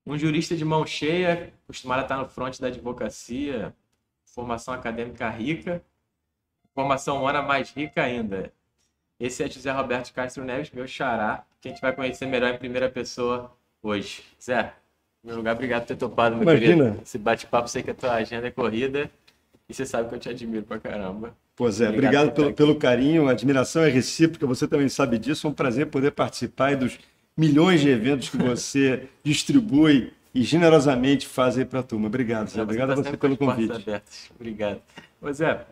Um jurista de mão cheia, acostumado a estar no front da advocacia, formação acadêmica rica, formação humana mais rica ainda. Esse é José Roberto Castro Neves, meu xará, que a gente vai conhecer melhor em primeira pessoa hoje. Zé, em primeiro lugar, obrigado por ter topado, meu querido. Imagina. Esse bate-papo, sei que a tua agenda é corrida e você sabe que eu te admiro pra caramba. Pois é, Obrigado por obrigado estar pelo, aqui. pelo carinho, a admiração é recíproca, você também sabe disso. É um prazer poder participar aí dos milhões de eventos que você distribui e generosamente faz aí para a turma. Obrigado, Zé. Não, você Obrigado a está você sempre com as pelo portas convite. abertas. Obrigado. Pois é,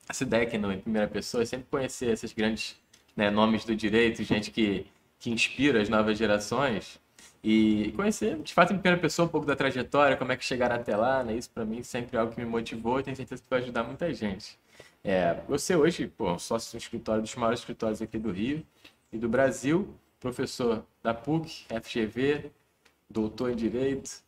essa ideia aqui no, em primeira pessoa é sempre conhecer esses grandes, né, nomes do direito, gente que inspira as novas gerações e conhecer, de fato, em primeira pessoa um pouco da trajetória, como é que chegaram até lá, né? Isso para mim sempre é algo que me motivou e tenho certeza que vai ajudar muita gente. Você hoje, pô, é um sócio do escritório, dos maiores escritórios aqui do Rio e do Brasil, professor da PUC, FGV, doutor em Direito.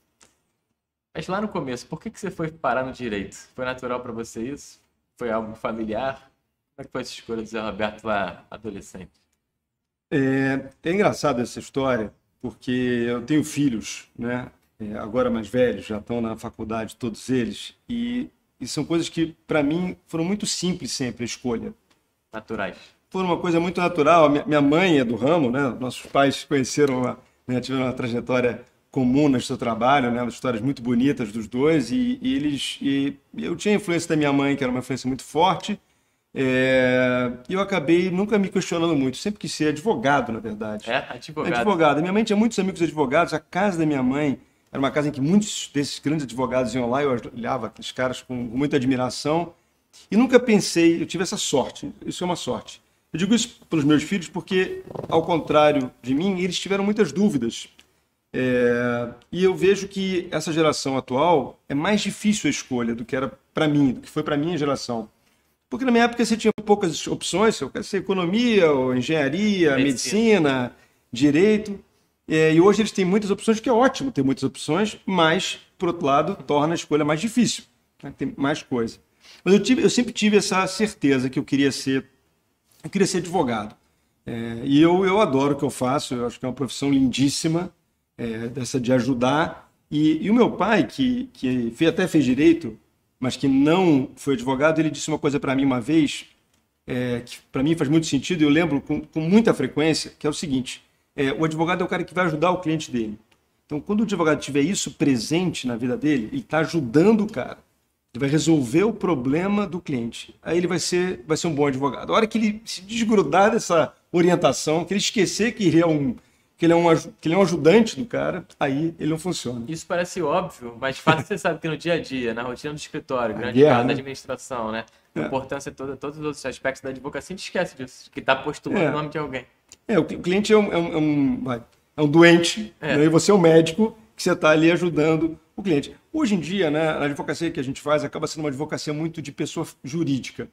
Mas lá no começo, por que que você foi parar no direito? Foi natural para você isso? Foi algo familiar? Como é que foi essa escolha do Zé Roberto lá, adolescente? É engraçado essa história, porque eu tenho filhos, né? Agora mais velhos, já estão na faculdade, todos eles, e são coisas que, para mim, foram muito simples sempre a escolha. Naturais. Foi uma coisa muito natural. Minha mãe é do ramo, né? Nossos pais se conheceram, né? Tiveram uma trajetória comum no seu trabalho, né? Histórias muito bonitas dos dois e eu tinha a influência da minha mãe, que era uma influência muito forte. E eu acabei nunca me questionando muito. Sempre quis ser advogado, na verdade. É, advogado. Advogado. Minha mãe tinha muitos amigos advogados. A casa da minha mãe era uma casa em que muitos desses grandes advogados iam lá. Eu olhava aqueles caras com muita admiração. E nunca pensei, eu tive essa sorte, isso é uma sorte. Eu digo isso para os meus filhos porque, ao contrário de mim, eles tiveram muitas dúvidas. E eu vejo que essa geração atual é mais difícil a escolha do que era para mim, do que foi para minha geração. Porque na minha época você tinha poucas opções, eu quero ser economia, ou engenharia, Medicina. medicina, direito. E hoje eles têm muitas opções, que é ótimo ter muitas opções, mas, por outro lado, torna a escolha mais difícil, né? Tem mais coisa. Mas eu sempre tive essa certeza que eu queria ser advogado. E eu adoro o que eu faço, eu acho que é uma profissão lindíssima, dessa de ajudar. E o meu pai, que até fez direito, mas que não foi advogado, ele disse uma coisa para mim uma vez, que para mim faz muito sentido, e eu lembro com muita frequência, que é o seguinte: o advogado é o cara que vai ajudar o cliente dele. Então, quando o advogado tiver isso presente na vida dele, ele está ajudando o cara. Ele vai resolver o problema do cliente. Aí ele vai ser um bom advogado. A hora que ele se desgrudar dessa orientação, que ele esquecer que ele é um ajudante do cara, aí ele não funciona. Isso parece óbvio, mas de fato você sabe que no dia a dia, na rotina do escritório, A grande guerra, caso da né? administração, né? A É, importância toda, todos os outros aspectos da advocacia, a gente esquece disso, que está postulando o é. nome de alguém. O cliente é um doente, É, né? E você é um médico que você está ali ajudando o cliente. Hoje em dia, né, a advocacia que a gente faz acaba sendo uma advocacia muito de pessoa jurídica.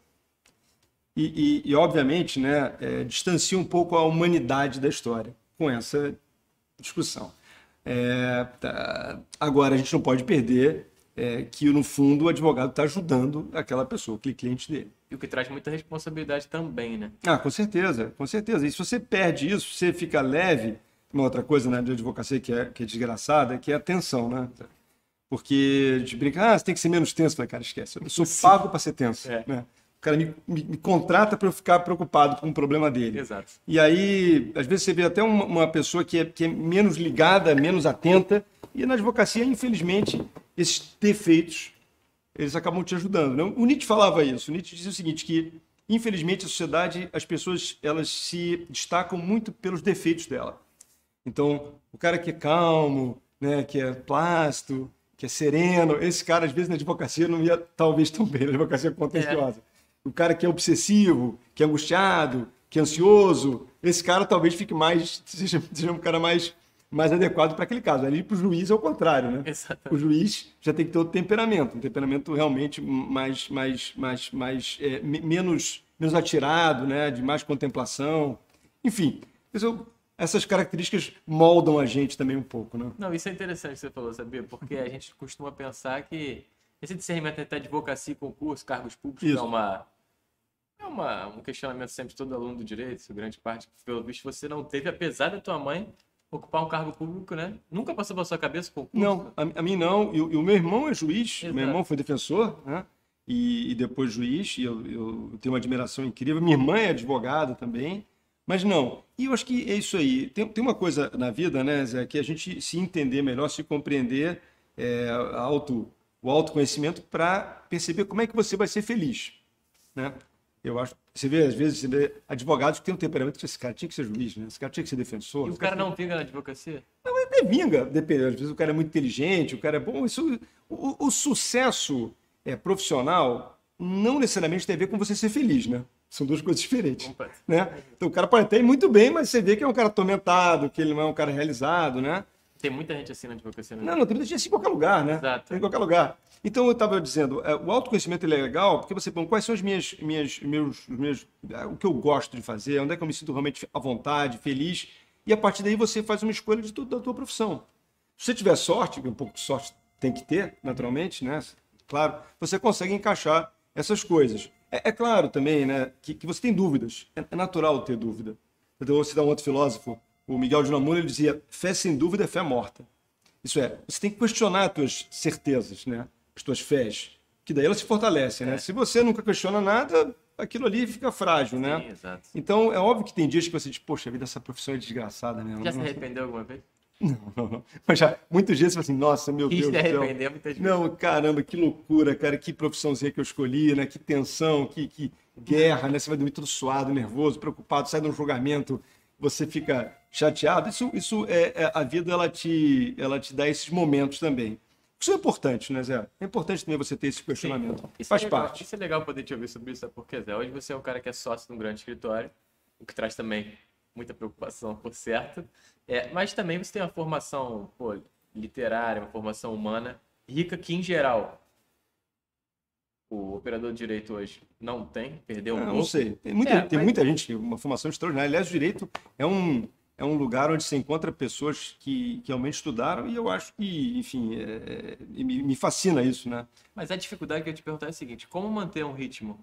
Obviamente, né, distancia um pouco a humanidade da história com essa discussão. Agora, a gente não pode perder que, no fundo, o advogado está ajudando aquela pessoa, aquele cliente dele. e o que traz muita responsabilidade também, né? Ah, com certeza, com certeza. E se você perde isso, você fica leve. Uma outra coisa, né, de advocacia que é desgraçada, que é a tensão, né? Porque a gente brinca, você tem que ser menos tenso. Eu falei, cara, esquece. Eu sou pago para ser tenso, É, né? O cara me contrata para eu ficar preocupado com o problema dele. exato. E aí, às vezes, você vê até uma pessoa que é menos ligada, menos atenta. E na advocacia, infelizmente, esses defeitos, eles acabam te ajudando, né? O Nietzsche falava isso. O Nietzsche dizia o seguinte, que, infelizmente, a sociedade, as pessoas, elas se destacam muito pelos defeitos dela. Então, o cara que é calmo, né, que é plácido, que é sereno, esse cara, às vezes, na advocacia não ia talvez tão bem, na advocacia É, contenciosa. O cara que é obsessivo, que é angustiado, que é ansioso, esse cara talvez fique mais, seja um cara mais adequado para aquele caso. Ali, para o juiz, é o contrário, né? O exatamente. juiz já tem que ter outro temperamento, um temperamento realmente menos atirado, né, de mais contemplação. Enfim, essas características moldam a gente também um pouco, né? Não, isso é interessante que você falou, sabia? Porque a gente costuma pensar que esse discernimento entre advocacia e concurso, cargos públicos, Isso. um questionamento sempre de todo aluno do direito, grande parte, pelo visto, você não teve, apesar da tua mãe ocupar um cargo público, né? Nunca passou pela sua cabeça concurso? Não, a mim não. E o meu irmão é juiz, Exato. meu irmão foi defensor, né? E depois juiz, e eu tenho uma admiração incrível. Minha irmã é advogada também, mas não. E eu acho que é isso aí. Tem uma coisa na vida, né, Zé, que a gente se entender melhor, se compreender, o autoconhecimento para perceber como é que você vai ser feliz, né? Eu acho, você vê, às vezes, advogados que têm um temperamento que esse cara tinha que ser juiz, né? Esse cara tinha que ser defensor. E o cara não vinga na advocacia? Até vinga, depende. Às vezes o cara é muito inteligente, o cara é bom. O sucesso profissional não necessariamente tem a ver com você ser feliz, né? São duas coisas diferentes, né? Então o cara pode até ir muito bem, mas você vê que é um cara atormentado, que ele não é um cara realizado, né? Tem muita gente assim na advocacia, né? Não, tem muita gente assim em qualquer lugar, né? Exato. Em qualquer lugar. Então eu estava dizendo, o autoconhecimento ele é legal porque você põe quais são os o que eu gosto de fazer, onde é que eu me sinto realmente à vontade, feliz, e a partir daí você faz uma escolha da tua profissão. Se você tiver sorte, um pouco de sorte tem que ter, naturalmente, né? Claro, você consegue encaixar essas coisas. É claro também, né, que você tem dúvidas. É natural ter dúvida. Então, vou citar um outro filósofo, o Miguel de Unamuno, ele dizia: fé sem dúvida é fé morta. Isso é, você tem que questionar as tuas certezas, né? As tuas fés, que daí elas se fortalecem, né? Se você nunca questiona nada, aquilo ali fica frágil, né? Sim, exato. Então, é óbvio que tem dias que você diz: poxa vida, essa profissão é desgraçada mesmo. Já se arrependeu alguma vez? Não. Mas já, muitos dias você fala assim: nossa, meu Deus do se céu. arrepender muitas vezes. Não, caramba, que loucura, cara, que profissãozinha que eu escolhi, né? Que tensão, que guerra, né? Você vai dormir todo suado, nervoso, preocupado, sai de um julgamento, você fica chateado. Isso a vida, ela te dá esses momentos também. Isso é importante, né, Zé? É importante também você ter esse questionamento. Faz parte. Isso é legal poder te ouvir sobre isso, sabe por quê, Zé? Hoje você é um cara que é sócio de um grande escritório, o que traz também muita preocupação, por certo. Mas também você tem uma formação literária, uma formação humana rica que, em geral, o operador de direito hoje não tem, perdeu um pouco. Não sei. Tem muita gente com uma formação extraordinária. Aliás, o direito é um lugar onde se encontra pessoas que realmente estudaram e eu acho que, enfim, me fascina isso, né? Mas a dificuldade que eu ia te perguntar é a seguinte: como manter um ritmo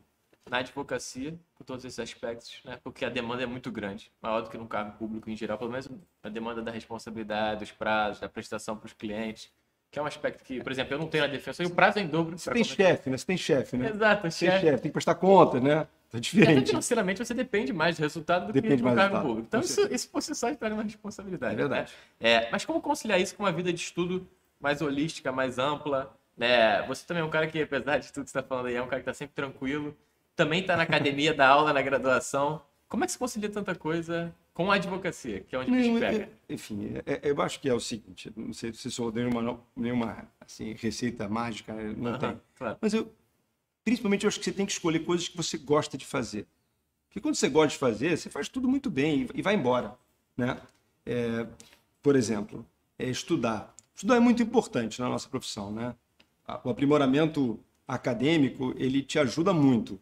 na advocacia, com todos esses aspectos, né? Porque a demanda é muito grande, maior do que no cargo público em geral, pelo menos a demanda da responsabilidade, dos prazos, da prestação para os clientes, que é um aspecto que, por exemplo, eu não tenho na defesa, e o prazo é em dobro. Você tem chefe, né? Você tem chefe, né? Exato, tem chefe. Tem que prestar conta, né? É Até diferente. financeiramente você depende mais do resultado do Depende que mais do do cargo resultado, público. Então com isso por si só traz uma responsabilidade. É verdade. Né? Mas como conciliar isso com uma vida de estudo mais holística, mais ampla? Né? Você também é um cara que, apesar de tudo que você está falando aí, é um cara que está sempre tranquilo. Também está na academia, dá aula na graduação. Como é que se concilia tanta coisa com a advocacia, que é onde a gente pega? Enfim, eu acho que é o seguinte, não sei se sou nenhuma assim, receita mágica, não tem. Claro. Mas principalmente eu acho que você tem que escolher coisas que você gosta de fazer. Porque quando você gosta de fazer, você faz tudo muito bem e vai embora, né? Por exemplo, estudar. Estudar é muito importante na nossa profissão, né? O aprimoramento acadêmico, ele te ajuda muito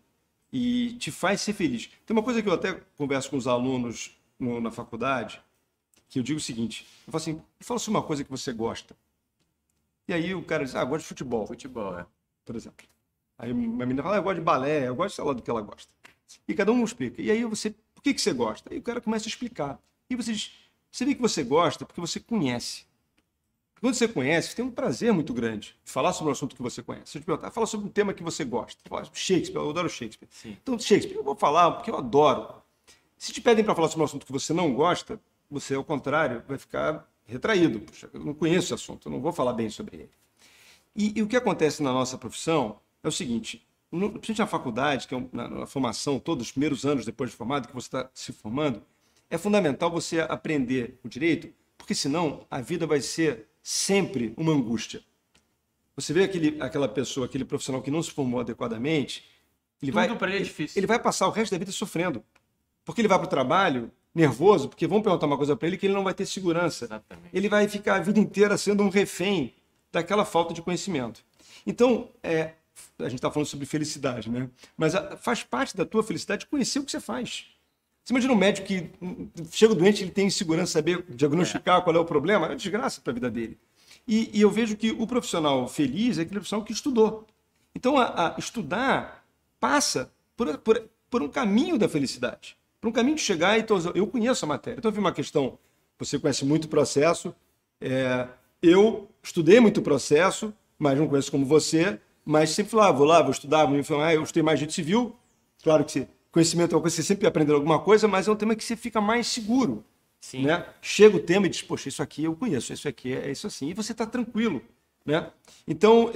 e te faz ser feliz. Tem uma coisa que eu até converso com os alunos na faculdade, que eu digo o seguinte: eu falo assim, fala sobre uma coisa que você gosta. E aí o cara diz: gosto de futebol. Futebol, por exemplo. Aí uma menina fala: eu gosto de balé, eu gosto, sei lá, do que ela gosta. E cada um explica. E aí por que você gosta? Aí o cara começa a explicar. E você diz: você vê que você gosta porque você conhece. Quando você conhece, você tem um prazer muito grande de falar sobre um assunto que você conhece. Se eu te perguntar, fala sobre um tema que você gosta. Shakespeare, eu adoro Shakespeare. Sim. Então, Shakespeare, eu vou falar porque eu adoro. Se te pedem para falar sobre um assunto que você não gosta, você, ao contrário, vai ficar retraído. Puxa, eu não conheço esse assunto, eu não vou falar bem sobre ele. E o que acontece na nossa profissão é o seguinte: principalmente na faculdade, que é na formação, todos os primeiros anos depois de formado, que você está se formando, é fundamental você aprender o direito, porque senão a vida vai ser sempre uma angústia. Você vê aquela pessoa, aquele profissional que não se formou adequadamente, tudo para ele é difícil. Ele vai passar o resto da vida sofrendo. Porque ele vai para o trabalho nervoso, porque vão perguntar uma coisa para ele que ele não vai ter segurança. Exatamente. Ele vai ficar a vida inteira sendo um refém daquela falta de conhecimento. Então, a gente está falando sobre felicidade, né? Mas faz parte da tua felicidade conhecer o que você faz. Você imagina um médico que chega doente, ele tem insegurança de saber diagnosticar qual é o problema, é uma desgraça para a vida dele. E eu vejo que o profissional feliz é aquele profissional que estudou. Então, estudar passa por um caminho da felicidade. Para um caminho de chegar, então, eu conheço a matéria. Então, eu vi uma questão Você conhece muito processo. Eu estudei muito processo, mas não conheço como você. Mas sempre falava, vou lá, vou estudar, vou me informar. Eu estudei mais direito civil. Claro que conhecimento é uma coisa que você sempre aprende alguma coisa, mas é um tema que você fica mais seguro. Sim. Né? Chega o tema e diz, poxa, isso aqui eu conheço, isso aqui é isso assim. E você está tranquilo. Né? Então,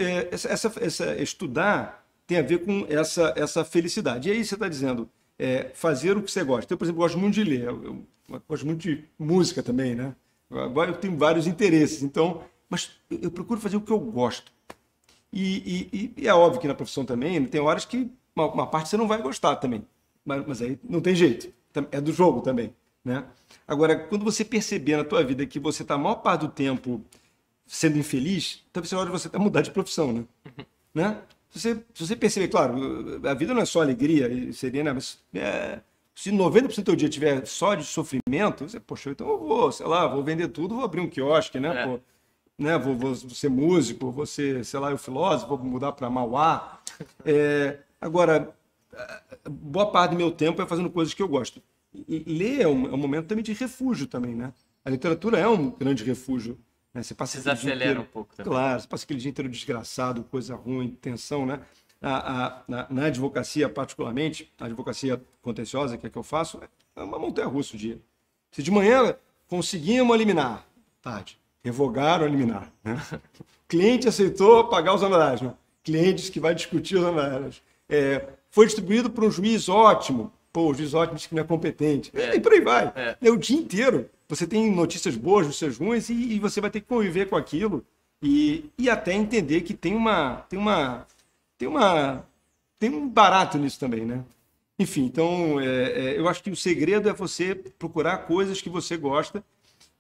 estudar tem a ver com essa felicidade. E aí você está dizendo, fazer o que você gosta. Eu, por exemplo, gosto muito de ler. Eu gosto muito de música também, né? Agora eu tenho vários interesses. Então, mas eu procuro fazer o que eu gosto. E é óbvio que na profissão também tem horas que uma parte você não vai gostar também. Mas aí não tem jeito. É do jogo também. Né? Agora, quando você perceber na tua vida que você está a maior parte do tempo sendo infeliz, talvez seja hora de você mudar de profissão, né? Né? Se você perceber, claro, a vida não é só alegria, seria, né? Mas, se 90% do teu dia tiver só de sofrimento, você, poxa, então eu vou, sei lá, vou vender tudo, vou abrir um quiosque, né? Pô, né? Vou ser músico, vou ser, sei lá, eu filósofo, vou mudar para Mauá. Agora, boa parte do meu tempo é fazendo coisas que eu gosto. E ler é um momento também de refúgio também, né? A literatura é um grande refúgio. Né? Você passa desacelera um pouco também. Claro, você passa aquele dia inteiro desgraçado, coisa ruim, tensão, né? Na advocacia, particularmente, a advocacia contenciosa, que é que eu faço, é uma montanha-russa o dia. Se de manhã conseguimos eliminar, tarde, revogaram eliminar. Né? Cliente aceitou pagar os honorários. Né? Clientes que vai discutir os honorários. Foi distribuído para um juiz ótimo. Pô, o juiz ótimo diz que não é competente. E por aí vai. O dia inteiro. Você tem notícias boas, notícias ruins, e você vai ter que conviver com aquilo e até entender que tem um barato nisso também, né? Enfim, então, eu acho que o segredo é você procurar coisas que você gosta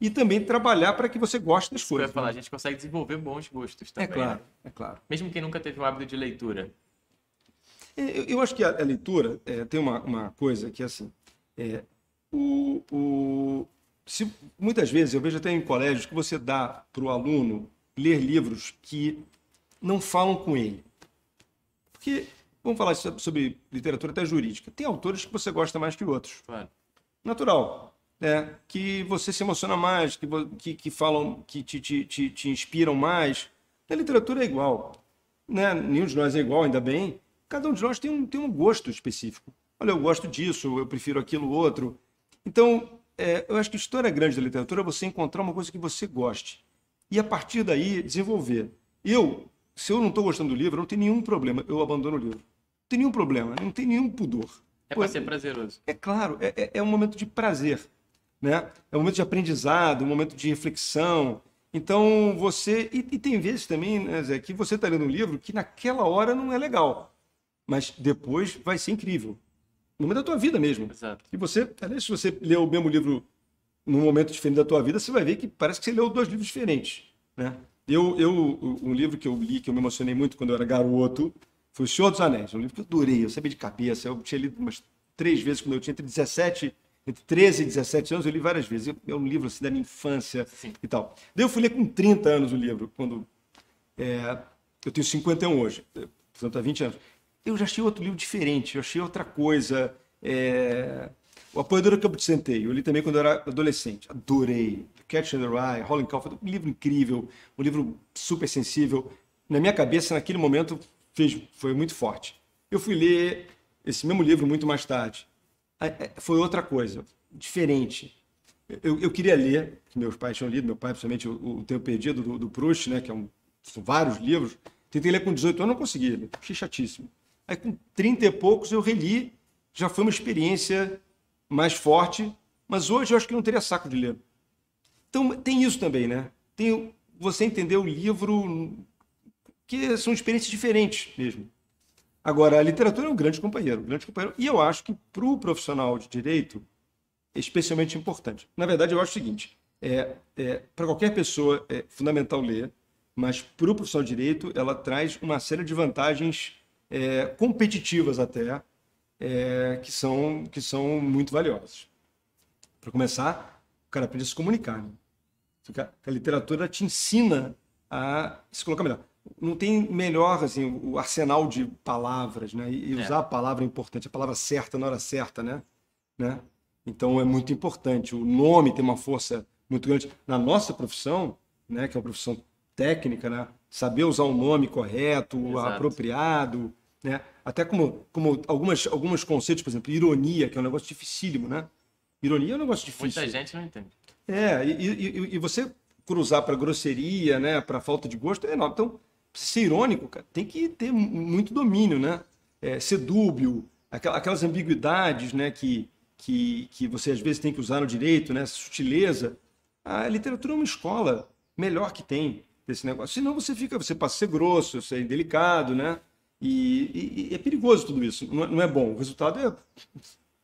e também trabalhar para que você goste das coisas. Eu ia falar, a gente consegue desenvolver bons gostos também. É claro, né? é claro. Mesmo quem nunca teve um hábito de leitura. Eu acho que a leitura tem uma coisa que é assim. Muitas vezes, eu vejo até em colégios, que você dá para o aluno ler livros que não falam com ele. Porque, vamos falar sobre literatura até jurídica, tem autores que você gosta mais que outros. Claro. Natural. Que você se emociona mais, que falam, que te inspiram mais. Na literatura é igual. Né? Nenhum de nós é igual, ainda bem. Cada um de nós tem um gosto específico. Olha, eu gosto disso, eu prefiro aquilo outro. Então, eu acho que a história grande da literatura é você encontrar uma coisa que você goste. E, a partir daí, desenvolver. Se eu não estou gostando do livro, não tem nenhum problema. Eu abandono o livro. Não tem nenhum problema, não tem nenhum pudor. Para ser prazeroso. É claro, é um momento de prazer. Né? É um momento de aprendizado, um momento de reflexão. Então, e tem vezes também, né, Zé, que você está lendo um livro que naquela hora não é legal. Mas depois vai ser incrível. No momento da tua vida mesmo. Exato. E você, aliás, se você ler o mesmo livro num momento diferente da tua vida, você vai ver que parece que você leu 2 livros diferentes. Né? Um livro que eu li, que eu me emocionei muito quando eu era garoto, foi O Senhor dos Anéis. Um livro que eu adorei, eu sabia de cabeça. Eu tinha lido umas 3 vezes quando eu tinha entre 13 e 17 anos, eu li várias vezes. É um livro assim, da minha infância. Sim. E tal. Daí eu fui ler com 30 anos o livro, quando eu tenho 51 hoje, portanto há 20 anos. Eu já achei outro livro diferente, eu achei outra coisa. O Apoiador do Campo de Centeio, eu li também quando eu era adolescente. Adorei. Catcher in the Rye, Holland Caulfield, um livro incrível, um livro super sensível. Na minha cabeça, naquele momento, foi muito forte. Eu fui ler esse mesmo livro muito mais tarde. Foi outra coisa, diferente. Eu queria ler, que meus pais tinham lido, meu pai, principalmente, O Tempo Perdido, do Proust, né, que são vários livros. Tentei ler com 18 anos, não consegui, achei chatíssimo. Aí com 30 e poucos eu reli, já foi uma experiência mais forte, mas hoje eu acho que não teria saco de ler. Então tem isso também, né? Tem você entender o livro, que são experiências diferentes mesmo. Agora, a literatura é um grande companheiro, e eu acho que para o profissional de direito é especialmente importante. Na verdade, eu acho o seguinte, para qualquer pessoa é fundamental ler, mas para o profissional de direito ela traz uma série de vantagens competitivas até, que são muito valiosas. Para começar, o cara aprende a se comunicar. Né? A literatura te ensina a se colocar melhor. Não tem melhor assim, o arsenal de palavras, né? E usar a palavra é importante, a palavra certa na hora certa, né? Então é muito importante. O nome tem uma força muito grande. Na nossa profissão, né, que é uma profissão técnica, né, saber usar um nome correto, Exato. apropriado, né, até como alguns conceitos, por exemplo, ironia, que é um negócio dificílimo, né? Ironia é um negócio difícil. Muita gente não entende. E você cruzar para grosseria, né, para falta de gosto, é enorme. Então, ser irônico, cara, tem que ter muito domínio, né? Ser dúbio, aquelas ambiguidades, né, que você às vezes tem que usar no direito, né, essa sutileza. A literatura é uma escola melhor que tem desse negócio. Senão você passa a ser grosso, ser indelicado, né? E é perigoso tudo isso. Não é bom. O resultado é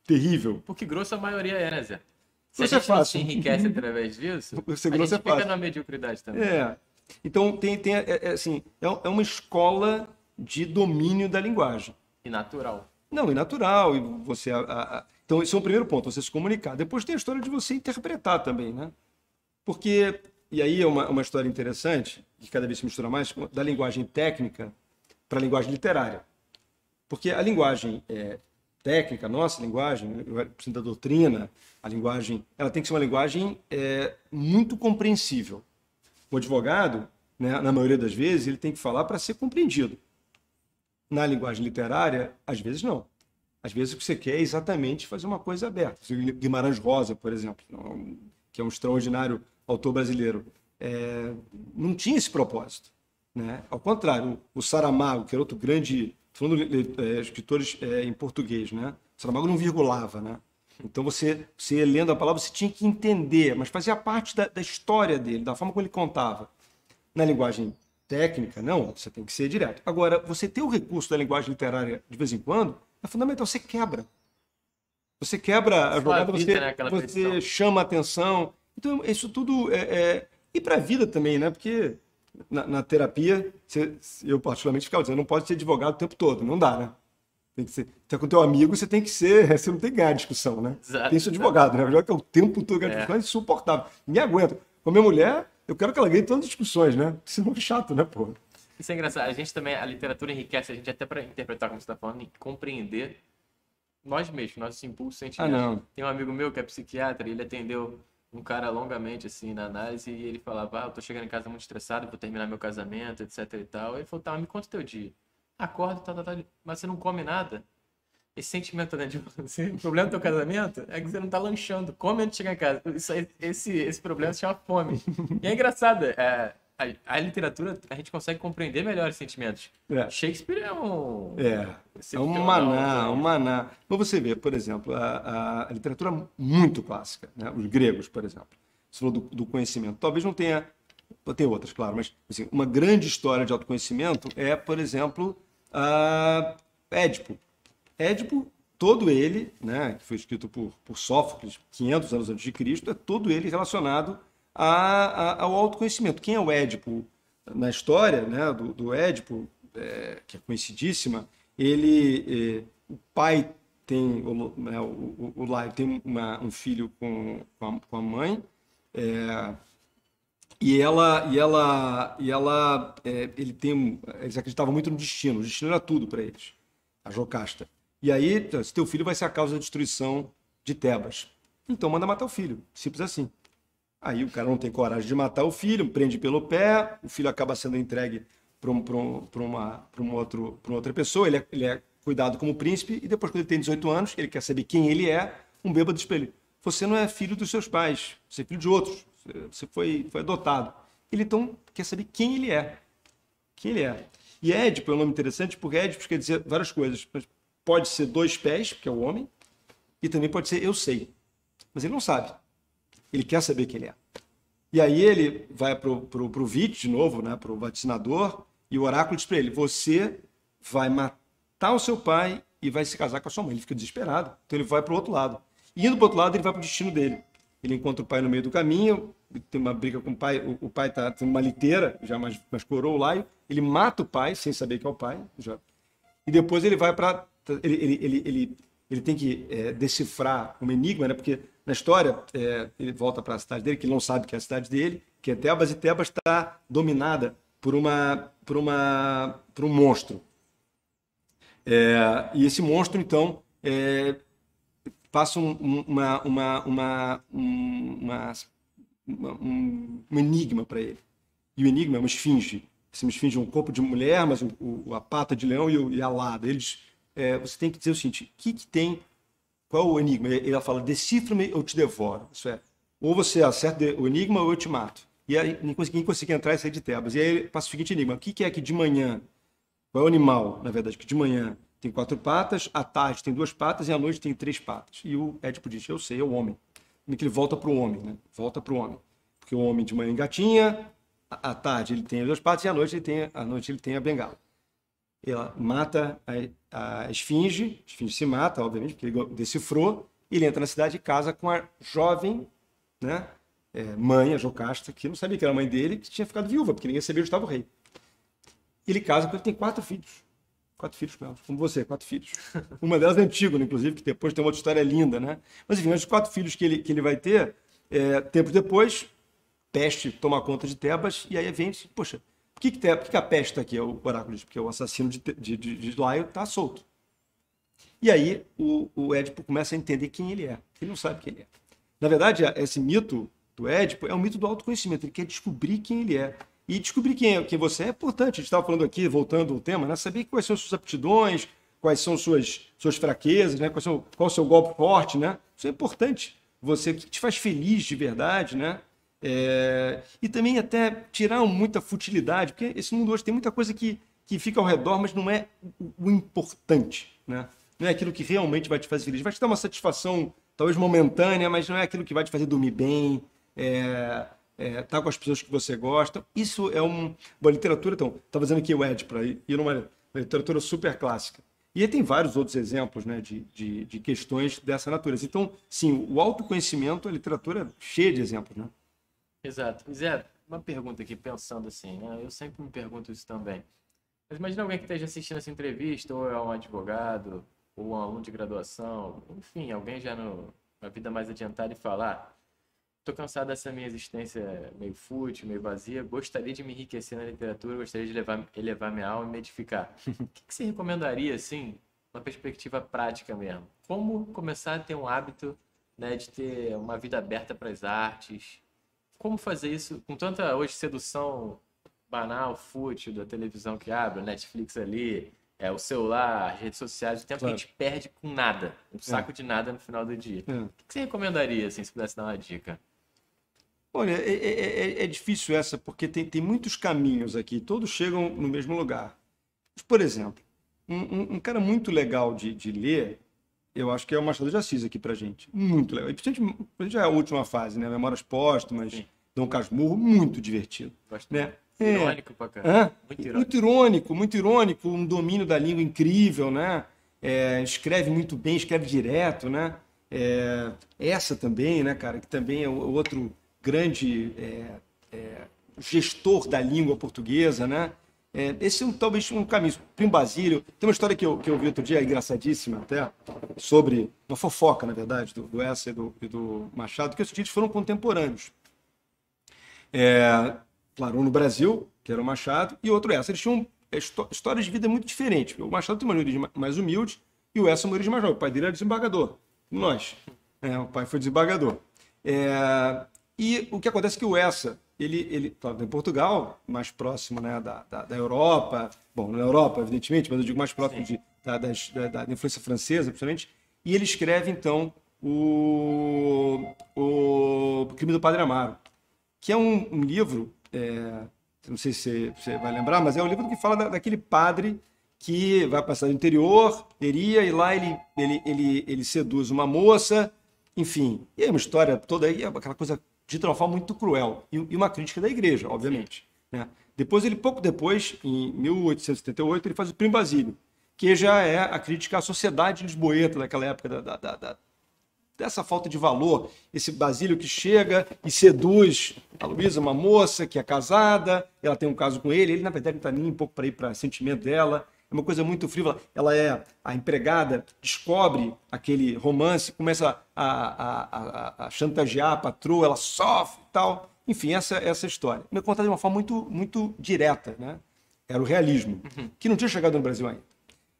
terrível. Porque grosso a maioria é, né, Zé? Se Grosso a é gente não se fácil. enriquece através disso, Ser a grosso gente é fica fácil. na mediocridade também. Então, assim, é uma escola de domínio da linguagem. E natural. Não, e natural. E você, então, esse é o primeiro ponto, você se comunicar. Depois tem a história de você interpretar também, né? Porque, e aí é uma história interessante, que cada vez se mistura mais, da linguagem técnica para a linguagem literária. Porque a linguagem técnica, a nossa linguagem, da doutrina, a linguagem, ela tem que ser uma linguagem muito compreensível. O advogado, né, na maioria das vezes, ele tem que falar para ser compreendido. Na linguagem literária, às vezes não. Às vezes o que você quer é exatamente fazer uma coisa aberta. Guimarães Rosa, por exemplo, que é um extraordinário autor brasileiro, não tinha esse propósito, né? Ao contrário, o Saramago, que era outro grande, falando de escritores em português, né? O Saramago não virgulava, né? Então você lendo a palavra, você tinha que entender, mas fazia parte da história dele, da forma como ele contava. Na linguagem técnica, não, você tem que ser direto. Agora, você ter o recurso da linguagem literária de vez em quando é fundamental, você quebra. Você quebra a jogada, você chama a atenção. Então, isso tudo E para a vida também, né? Porque na terapia, eu particularmente ficava dizendo, não pode ser advogado o tempo todo, não dá, né? Tem que ser. Então, com teu amigo, você tem que ser. Você não tem que ganhar discussão, né? Exato, tem que ser advogado, né? Já que é o tempo todo ganhar discussão, é insuportável. Me aguento. Com a minha mulher, eu quero que ela ganhe todas as discussões, né? Porque senão é chato, né, pô? Isso é engraçado. A gente também, a literatura enriquece a gente até para interpretar, como você está falando, e compreender nós mesmos, nossos impulsos, sentimentos. Não. Tem um amigo meu que é psiquiatra, ele atendeu um cara longamente, assim, na análise, e ele falava, eu tô chegando em casa muito estressado, vou terminar meu casamento, etc e tal. Ele falou, tá, me conta o teu dia. Acorda, mas você não come nada. Esse sentimento tá dentro de você. O problema do teu casamento é que você não tá lanchando. Come antes de chegar em casa. Esse problema se chama fome. E é engraçado, a literatura, a gente consegue compreender melhor os sentimentos. Shakespeare é um... É um maná, um maná. Mas você vê, por exemplo, a literatura muito clássica, né? Os gregos, por exemplo. Você falou do conhecimento. Talvez não tenha... Tem outras, claro, mas assim, uma grande história de autoconhecimento é, por exemplo, Édipo. Édipo, todo ele, né, que foi escrito por Sófocles, 500 anos antes de Cristo, é todo ele relacionado ao autoconhecimento. Quem é o Édipo? Na história, né, do Édipo, que é conhecidíssima, o pai tem, o Laio tem um filho com a mãe, eles acreditavam muito no destino. O destino era tudo para eles, a Jocasta. E aí, esse teu filho vai ser a causa da destruição de Tebas. Então manda matar o filho, simples assim. Aí o cara não tem coragem de matar o filho, prende pelo pé, o filho acaba sendo entregue para uma outra pessoa, ele é cuidado como príncipe, e depois, quando ele tem 18 anos, ele quer saber quem ele é, um bêbado diz para ele, você não é filho dos seus pais, você é filho de outros, você foi adotado. Ele então quer saber quem ele é. Quem ele é. E Édipo é um nome interessante, porque Édipo quer dizer várias coisas. Pode ser dois pés, que é o homem, e também pode ser eu sei. Mas ele não sabe. Ele quer saber quem ele é. E aí ele vai pro Vite, de novo, né, pro vaticinador, e o oráculo diz para ele, você vai matar o seu pai e vai se casar com a sua mãe. Ele fica desesperado. Então ele vai pro outro lado. E indo pro outro lado, ele vai pro destino dele. Ele encontra o pai no meio do caminho, tem uma briga com o pai tá tem uma liteira, já mais coroa o Laio, ele mata o pai, sem saber que é o pai, e depois ele vai para... Ele tem que decifrar um enigma, né? Porque na história ele volta para a cidade dele, que ele não sabe que é a cidade dele, que é Tebas, e Tebas está dominada por um monstro. E esse monstro, então, passa um enigma para ele. E o enigma é uma esfinge. Essa esfinge é um corpo de mulher, mas a pata de leão e a lada. Você tem que dizer o seguinte, o que tem, qual é o enigma? Ele fala, decifra-me ou te devoro. Isso é, ou você acerta o enigma ou eu te mato. E aí ninguém consegue entrar e sair de Tebas. E aí ele passa o seguinte enigma, o que é que de manhã, qual é o animal, na verdade, que de manhã tem 4 patas, à tarde tem 2 patas e à noite tem 3 patas. E o Édipo diz, eu sei, é o homem. Que ele volta para o homem, né? Volta para o homem. Porque o homem de manhã engatinha, à tarde ele tem as 2 patas e à noite ele tem a bengala. Ela mata a esfinge se mata, obviamente, porque ele decifrou, ele entra na cidade e casa com a jovem, né, mãe, a Jocasta, que não sabia que era a mãe dele, que tinha ficado viúva, porque ninguém sabia onde estava o rei. Ele casa porque ele tem 4 filhos. 4 filhos com ela, como você, 4 filhos. Uma delas é antiga, inclusive, que depois tem uma outra história linda, né? Mas enfim, os 4 filhos que ele vai ter, tempos depois, peste toma conta de Tebas, e aí vem, poxa, por que a peste está aqui? O oráculo diz, porque o assassino de Laio está solto. E aí o Édipo começa a entender quem ele é. Ele não sabe quem ele é. Na verdade, esse mito do Édipo é um mito do autoconhecimento. Ele quer descobrir quem ele é. E descobrir quem você é importante. A gente estava falando aqui, voltando ao tema, né? Saber quais são as suas aptidões, quais são suas fraquezas, né? Qual é o seu golpe forte, né? Isso é importante. O que te faz feliz de verdade, né? E também até tirar muita futilidade, porque esse mundo hoje tem muita coisa que fica ao redor, mas não é o importante, né? Não é aquilo que realmente vai te fazer feliz. Vai te dar uma satisfação, talvez momentânea, mas não é aquilo que vai te fazer dormir bem, estar com as pessoas que você gosta. Isso é uma literatura, então, estava dizendo aqui o Édipo, ir numa literatura super clássica. E aí tem vários outros exemplos, né, de questões dessa natureza. Então, sim, o autoconhecimento, a literatura é cheia de exemplos, né? Exato. Zé, uma pergunta aqui, pensando assim, né? Eu sempre me pergunto isso também. Mas imagina alguém que esteja assistindo essa entrevista, ou é um advogado, ou um aluno de graduação, enfim, alguém já na vida mais adiantada e falar, estou cansado dessa minha existência meio fútil, meio vazia, gostaria de me enriquecer na literatura, gostaria de elevar minha alma e me edificar. O que você recomendaria, assim, uma perspectiva prática mesmo? Como começar a ter um hábito, né, de ter uma vida aberta para as artes? Como fazer isso com tanta, hoje, sedução banal, fútil da televisão que abre, Netflix ali, o celular, as redes sociais, o tempo que a gente perde com nada, um saco de nada no final do dia. O que você recomendaria, assim, se pudesse dar uma dica? Olha, é difícil essa, porque tem muitos caminhos aqui, todos chegam no mesmo lugar. Por exemplo, um cara muito legal de ler, eu acho que é o Machado de Assis aqui pra gente. Muito legal. E principalmente já é a última fase, né? Memórias Póstumas, sim. Dom Casmurro, muito divertido. Né? Irônico pra caramba. Muito irônico, um domínio da língua incrível, né? Escreve muito bem, escreve direto, né? Essa também, né, cara, que também é o outro grande gestor da língua portuguesa, né? Esse é talvez um caminho. Primo Basílio. Tem uma história que eu vi outro dia, engraçadíssima até, sobre uma fofoca, na verdade, do Essa e do Machado, que esses títulos foram contemporâneos. Claro, um no Brasil, que era o Machado, e outro Essa. Eles tinham histórias de vida muito diferentes. O Machado tem uma origem mais humilde e o Essa uma origem mais jovem. O pai dele era desembargador. Nós. O pai foi desembargador. E o que acontece é que o Essa, ele claro, em Portugal, mais próximo, né, da Europa, bom, na Europa, evidentemente, mas eu digo mais próximo da influência francesa, principalmente, e ele escreve, então, o Crime do Padre Amaro, que é um livro, não sei se você vai lembrar, mas é um livro que fala daquele padre que vai passar no interior, e lá ele seduz uma moça, enfim, e é uma história toda aí, aquela coisa de uma forma muito cruel, e uma crítica da igreja, obviamente. Né? Pouco depois, em 1878, ele faz o Primo Basílio, que já é a crítica à sociedade lisboeta daquela época, dessa falta de valor. Esse Basílio que chega e seduz a Luísa, uma moça que é casada, ela tem um caso com ele na verdade não está nem um pouco para ir para sentimento dela, é uma coisa muito frívola. Ela a empregada, descobre aquele romance, começa a chantagear a patroa, ela sofre e tal. Enfim, essa história. Me contada de uma forma muito, muito direta, né? Era o realismo, que não tinha chegado no Brasil ainda.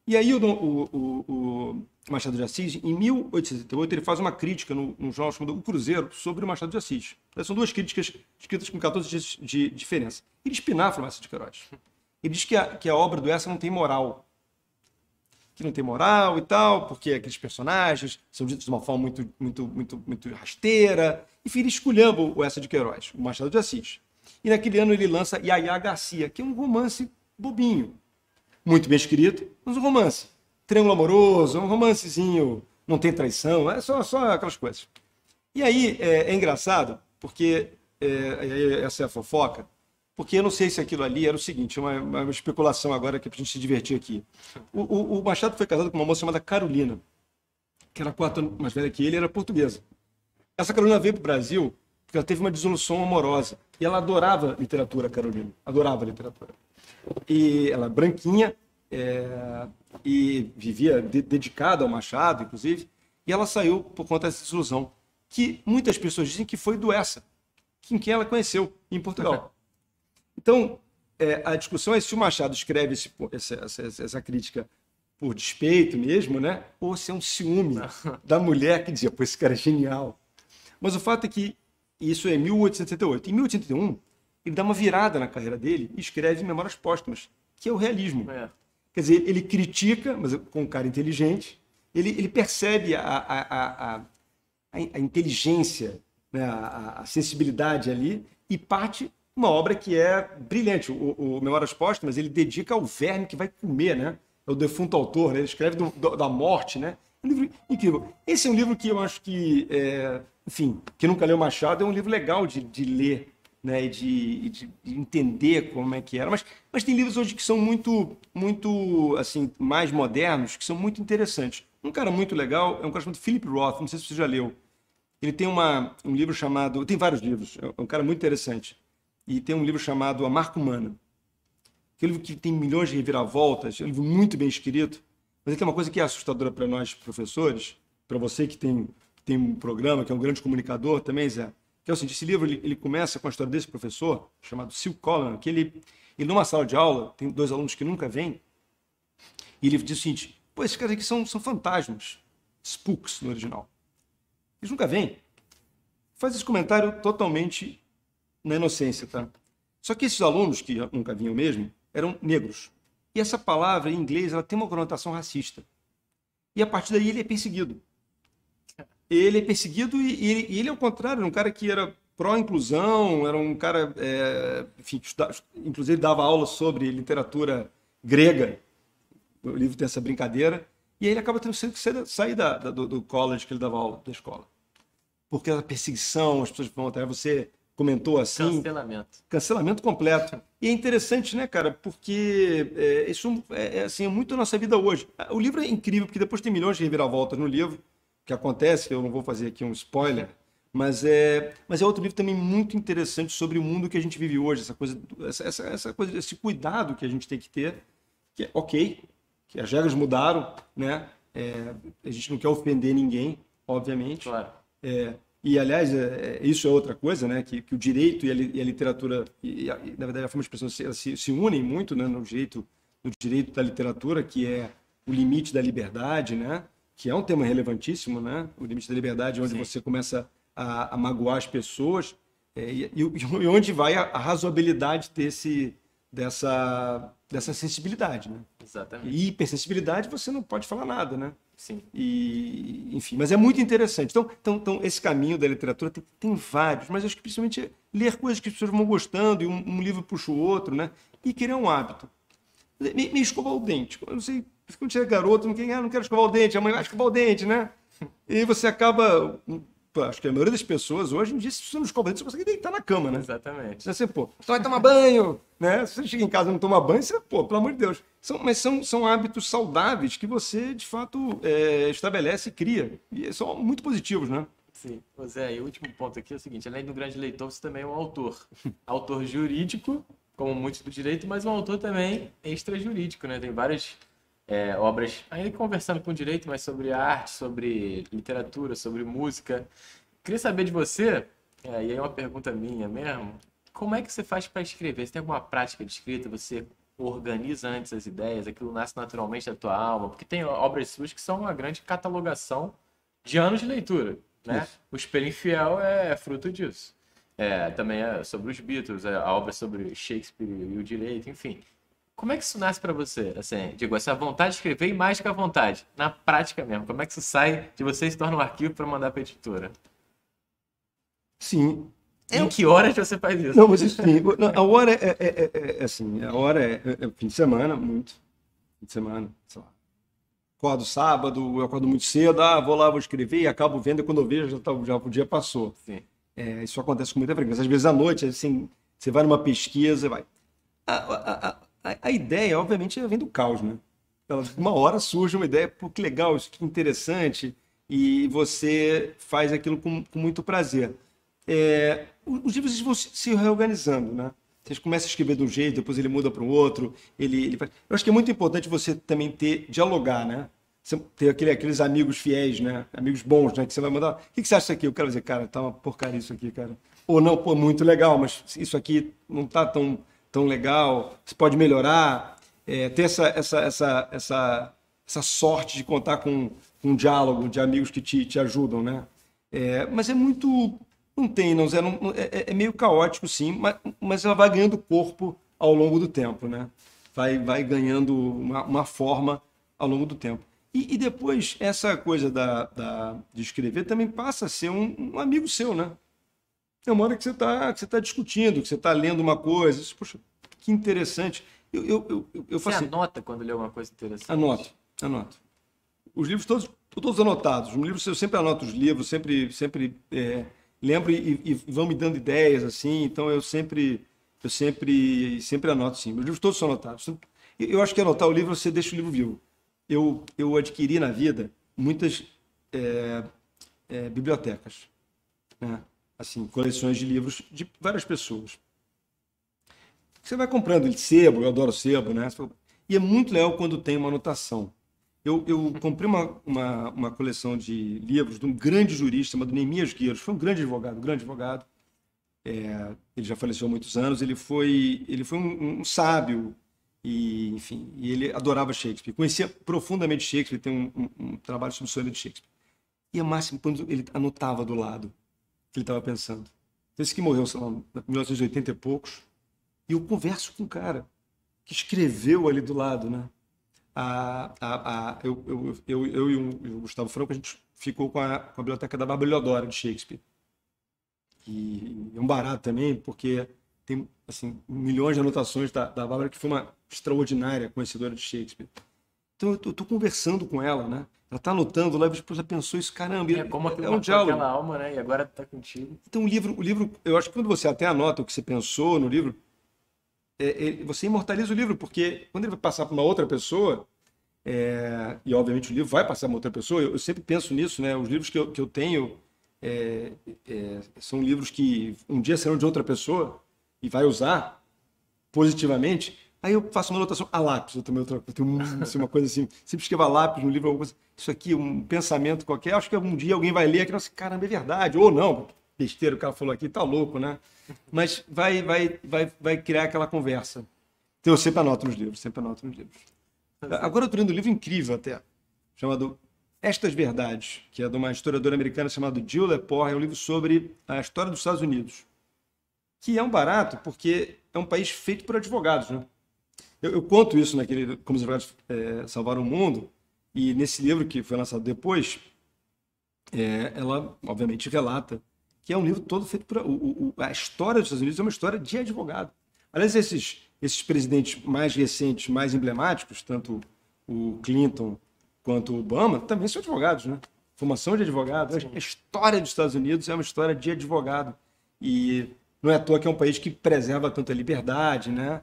E aí o Machado de Assis, em 1878, ele faz uma crítica num jornal chamado O Cruzeiro sobre o Machado de Assis. São duas críticas escritas com 14 dias de diferença. Ele espinafra o Eça de Queiroz. Ele diz que a obra do Eça não tem moral. Que não tem moral e tal, porque aqueles personagens são ditos de uma forma muito rasteira. Enfim, ele esculhamba o Eça de Queiroz, o Machado de Assis. E naquele ano ele lança Yaya Garcia, que é um romance bobinho. Muito bem escrito, mas um romance. Triângulo amoroso, um romancezinho, não tem traição, é só aquelas coisas. E aí é engraçado, porque essa é a fofoca, porque eu não sei se aquilo ali era o seguinte, uma especulação agora que é pra gente se divertir aqui. O Machado foi casado com uma moça chamada Carolina, que era 4 anos mais velha que ele, era portuguesa. Essa Carolina veio para o Brasil porque ela teve uma dissolução amorosa. E ela adorava literatura, Carolina. Adorava literatura. E ela branquinha, e vivia dedicada ao Machado, inclusive. E ela saiu por conta dessa desilusão, que muitas pessoas dizem que foi do Eça, em quem ela conheceu em Portugal. Então, a discussão é se o Machado escreve essa crítica por despeito mesmo, né? Ou se é um ciúme da mulher que dizia, pô, esse cara é genial. Mas o fato é que isso é em 1878. Em 1881, ele dá uma virada na carreira dele e escreve Memórias Póstumas, que é o realismo. Quer dizer, ele critica, mas com um cara inteligente, ele percebe a inteligência, né, a sensibilidade ali, e parte uma obra que é brilhante. O Memórias Póstumas, ele dedica ao verme que vai comer, né? É o defunto autor, né? Ele escreve da morte, né? Um livro incrível. Esse é um livro que eu acho que, enfim, quem nunca leu Machado, é um livro legal de ler, né? E de entender como é que era. Mas tem livros hoje que são muito, assim, mais modernos, que são muito interessantes. Um cara muito legal é um cara chamado Philip Roth, não sei se você já leu. Ele tem um livro chamado... Tem vários livros, é um cara muito interessante. E tem um livro chamado A Marca Humana. Que é um livro que tem milhões de reviravoltas, é um livro muito bem escrito. Mas ele tem uma coisa que é assustadora para nós, professores, para você que tem um programa, que é um grande comunicador também, Zé, que é o seguinte, esse livro ele começa com a história desse professor, chamado Sil Coleman, que ele numa sala de aula, tem 2 alunos que nunca vêm, e ele diz o seguinte, pô, esses caras aqui são fantasmas, spooks no original. Eles nunca vêm. Faz esse comentário totalmente na inocência, tá? Só que esses alunos, que nunca vinham mesmo, eram negros. E essa palavra, em inglês, ela tem uma conotação racista. E a partir daí ele é perseguido. Ele é perseguido e ele, ao contrário, era um cara que era pró-inclusão, era um cara, enfim, inclusive dava aula sobre literatura grega. O livro tem essa brincadeira. E aí ele acaba tendo que sair do college que ele dava aula, da escola. Porque a perseguição, as pessoas vão até você... comentou assim. Cancelamento completo. E é interessante, né, cara? Porque isso assim, é muito a nossa vida hoje. O livro é incrível, porque depois tem milhões de reviravoltas no livro, que acontece, eu não vou fazer aqui um spoiler, mas é outro livro também muito interessante sobre o mundo que a gente vive hoje, essa coisa, esse cuidado que a gente tem que ter, que é ok, que as regras mudaram, né? A gente não quer ofender ninguém, obviamente. Claro. E, aliás, isso é outra coisa, né? Que o direito e a literatura, na verdade, a forma de expressão se unem muito, né? No direito da literatura, que é o limite da liberdade, né? Que é um tema relevantíssimo, né? O limite da liberdade, onde você começa a magoar as pessoas, e onde vai a razoabilidade dessa sensibilidade, né? Exatamente. E hipersensibilidade, você não pode falar nada, né? Sim. E, enfim, mas é muito interessante. Então esse caminho da literatura tem vários, mas acho que principalmente é ler coisas que as pessoas vão gostando e um livro puxa o outro, né? E criar um hábito. Me escovar o dente. Eu não sei, quando você é garoto, não quero escovar o dente, a mãe vai escovar o dente, né? E você acaba... Acho que a maioria das pessoas, hoje em dia, se você não escova o dente, você consegue deitar na cama, né? Exatamente. Você, você vai tomar banho, né? Se você chega em casa e não toma banho, você, pelo amor de Deus. Mas são hábitos saudáveis que você, de fato, estabelece e cria. E são muito positivos, né? Sim. Zé, e o último ponto aqui é o seguinte, além do grande leitor, você também é um autor. Autor jurídico, como muitos do direito, mas um autor também extrajurídico, né? Tem várias obras, ainda conversando com direito, mas sobre arte, sobre literatura, sobre música. Queria saber de você, e aí é uma pergunta minha mesmo, como é que você faz para escrever? Você tem alguma prática de escrita? Você organiza antes as ideias, aquilo nasce naturalmente da tua alma, porque tem obras suas que são uma grande catalogação de anos de leitura, né? Isso. O Espelho Infiel é fruto disso. Também é sobre os Beatles, a obra sobre Shakespeare e o direito, enfim. Como é que isso nasce para você? Assim, digo, essa vontade de escrever e mais que a vontade, na prática mesmo. Como é que isso sai de você e se torna um arquivo para mandar para a editora? Sim. Em que horas você faz isso? Não, mas isso sim. Não, a hora é assim, a hora é fim de semana, muito. Fim de semana, sei lá. Acordo sábado, eu acordo muito cedo, vou lá, vou escrever e acabo vendo, e quando eu vejo, já o dia passou. Sim. Isso acontece com muita frequência. Às vezes à noite, assim, você vai numa pesquisa, vai. A ideia, obviamente, vem do caos, né? Uma hora surge uma ideia, pô, que legal, isso que interessante, e você faz aquilo com muito prazer. Os livros eles vão se reorganizando, né? Você começa a escrever de um jeito, depois ele muda para o outro. Ele faz... Eu acho que é muito importante você também dialogar, né? Você ter aqueles amigos fiéis, né? Amigos bons, né? Que você vai mandar. O que você acha disso aqui? Eu quero dizer, cara, tá uma porcaria isso aqui, cara. Ou não, pô, muito legal, mas isso aqui não tá tão legal. Você pode melhorar. Ter essa sorte de contar com um diálogo de amigos que te ajudam, né? Mas é muito. Não tem, não, Zé, é meio caótico, sim, mas ela vai ganhando corpo ao longo do tempo, né? Vai ganhando uma forma ao longo do tempo. E depois, essa coisa de escrever também passa a ser um amigo seu, né? É uma hora que você tá discutindo, que você está lendo uma coisa. Poxa, que interessante. Eu Você faço anota quando lê alguma coisa interessante? Anoto. Os livros todos anotados. Os livros, eu sempre anoto os livros, sempre lembro e vão me dando ideias, assim. Então eu sempre anoto, sim. Meus livros todos são anotados. Eu acho que anotar o livro, você deixa o livro vivo. Eu adquiri na vida muitas bibliotecas, né? Assim, coleções de livros de várias pessoas. Você vai comprando sebo, eu adoro sebo, né? E é muito legal quando tem uma anotação. Eu comprei uma coleção de livros de um grande jurista chamado Neemias Gueiros. Foi um grande advogado. Ele já faleceu há muitos anos. Ele foi um sábio e, enfim, e ele adorava Shakespeare. Conhecia profundamente Shakespeare, tem um trabalho sobre o sonho de Shakespeare. E é máximo quando ele anotava do lado o que ele estava pensando. Esse que morreu, sei lá, em 1980 e poucos. E eu converso com um cara que escreveu ali do lado, né? Eu e o Gustavo Franco, a gente ficou com a biblioteca da Bárbara Leodora, de Shakespeare. E é um barato também, porque tem assim, milhões de anotações da Bárbara, que foi uma extraordinária conhecedora de Shakespeare. Então eu estou conversando com ela, né? Ela está anotando lá, e depois ela pensou isso, caramba, Como é um diálogo. aquela alma, né? E agora está contigo. Então o livro, eu acho que quando você até anota o que você pensou no livro, você imortaliza o livro, porque quando ele vai passar para uma outra pessoa, e obviamente o livro vai passar para uma outra pessoa, eu sempre penso nisso, né? Os livros que eu tenho são livros que um dia serão de outra pessoa e vai usar positivamente. Aí eu faço uma anotação a lápis, eu também tenho uma coisa assim, sempre escrevo a lápis no livro, isso aqui, um pensamento qualquer, acho que algum dia alguém vai ler aqui e assim, caramba, é verdade, ou não, besteira, o cara falou aqui, tá louco, né? Mas vai criar aquela conversa. Então eu sempre anoto nos livros, Agora eu estou lendo um livro incrível até, chamado Estas Verdades, que é de uma historiadora americana chamada Jill Lepore, é um livro sobre a história dos Estados Unidos, que é um barato porque é um país feito por advogados, né? Eu conto isso naquele Como os Advogados Salvaram o Mundo, e nesse livro que foi lançado depois, ela obviamente relata que é um livro todo feito por... a história dos Estados Unidos é uma história de advogado. Aliás, esses presidentes mais recentes, mais emblemáticos, tanto o Clinton quanto o Obama, também são advogados, né? Formação de advogado. A história dos Estados Unidos é uma história de advogado. E não é à toa que é um país que preserva tanto a liberdade, né?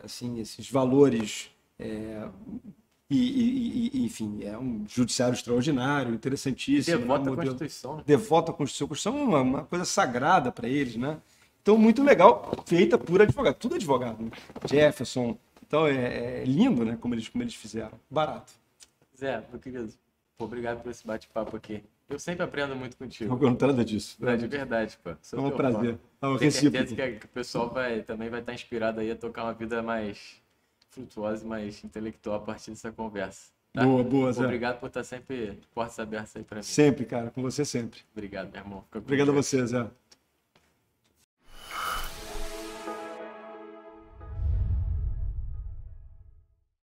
Assim, esses valores... enfim, é um judiciário extraordinário, interessantíssimo. Devoto à Constituição. Né? Devoto à Constituição. A Constituição é uma coisa sagrada para eles, né? Então, muito legal, feita por advogado. Tudo advogado, né? Jefferson. Então, é lindo, né? Como eles fizeram. Barato. Zé, meu querido, obrigado por esse bate-papo aqui. Eu sempre aprendo muito contigo. Não tem nada disso. Não, de verdade, pô. É um prazer. Tenho certeza que o pessoal também vai estar inspirado aí a tocar uma vida mais frutuosa e mais intelectual a partir dessa conversa. Tá? Boa, boa, Zé. Obrigado por estar sempre portas abertas aí para mim. Sempre, cara, com você sempre. Obrigado, meu irmão. Obrigado a você, Zé.